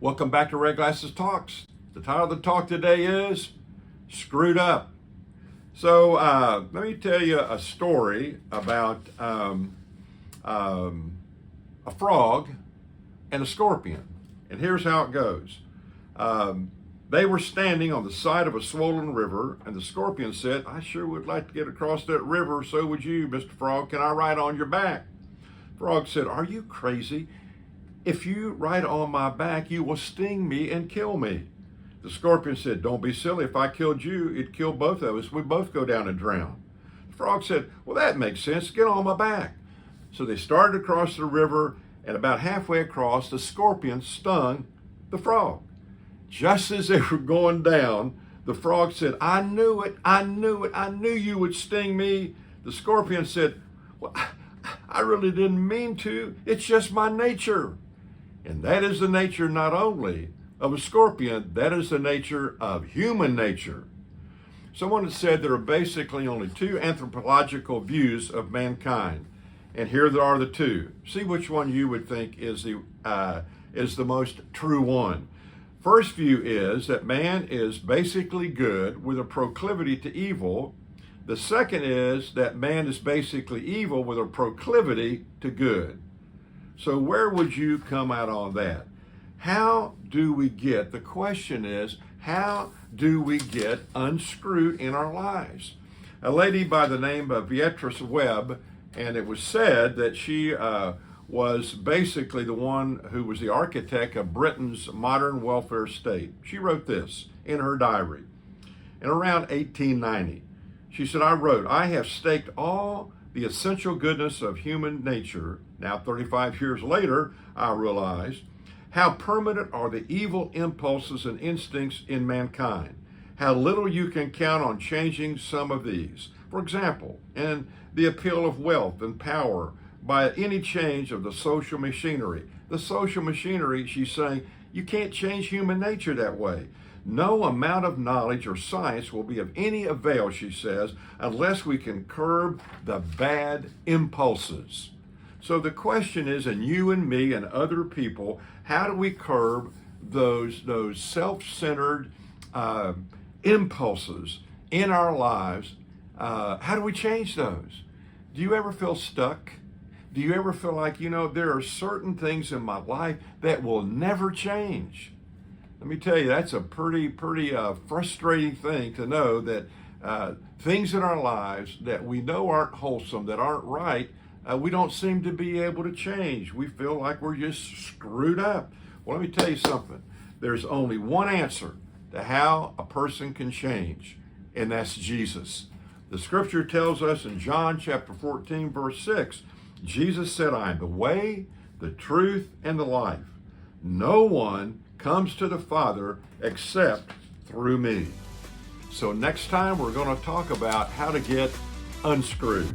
Welcome back to Red Glasses Talks. The title of the talk today is Screwed Up. So let me tell you a story about a frog and a scorpion. And here's how it goes. They were standing on the side of a swollen river, and the scorpion said, "I sure would like to get across that river, so would you, Mr. Frog. Can I ride on your back?" Frog said, "Are you crazy? If you ride on my back, you will sting me and kill me." The scorpion said, "Don't be silly. If I killed you, it'd kill both of us. We'd both go down and drown." The frog said, "Well, that makes sense. Get on my back." So they started across the river, and about halfway across, the scorpion stung the frog. Just as they were going down, the frog said, "I knew it. I knew it. I knew you would sting me." The scorpion said, "Well, I really didn't mean to. It's just my nature." And that is the nature not only of a scorpion, that is the nature of human nature. Someone has said there are basically only two anthropological views of mankind. And here there are the two. See which one you would think is the most true one. First view is that man is basically good with a proclivity to evil. The second is that man is basically evil with a proclivity to good. So where would you come out on that? How do we get, the question is, how do we get unscrewed in our lives? A lady by the name of Beatrice Webb, and it was said that she was basically the one who was the architect of Britain's modern welfare state. She wrote this in her diary in around 1890. She said, I have staked all the essential goodness of human nature. Now, 35 years later, I realize how permanent are the evil impulses and instincts in mankind. How little you can count on changing some of these. For example, in the appeal of wealth and power by any change of the social machinery. The social machinery, she's saying, you can't change human nature that way. No amount of knowledge or science will be of any avail, she says, unless we can curb the bad impulses. So the question is, and you and me and other people, how do we curb those self-centered impulses in our lives? How do we change those? Do you ever feel stuck? Do you ever feel like, there are certain things in my life that will never change? Let me tell you, that's a pretty frustrating thing to know that things in our lives that we know aren't wholesome, that aren't right, we don't seem to be able to change. We feel like we're just screwed up. Well, let me tell you something. There's only one answer to how a person can change, and that's Jesus. The scripture tells us in John chapter 14, verse 6, Jesus said, "I am the way, the truth, and the life. No one comes to the Father except through me." So next time we're going to talk about how to get unscrewed.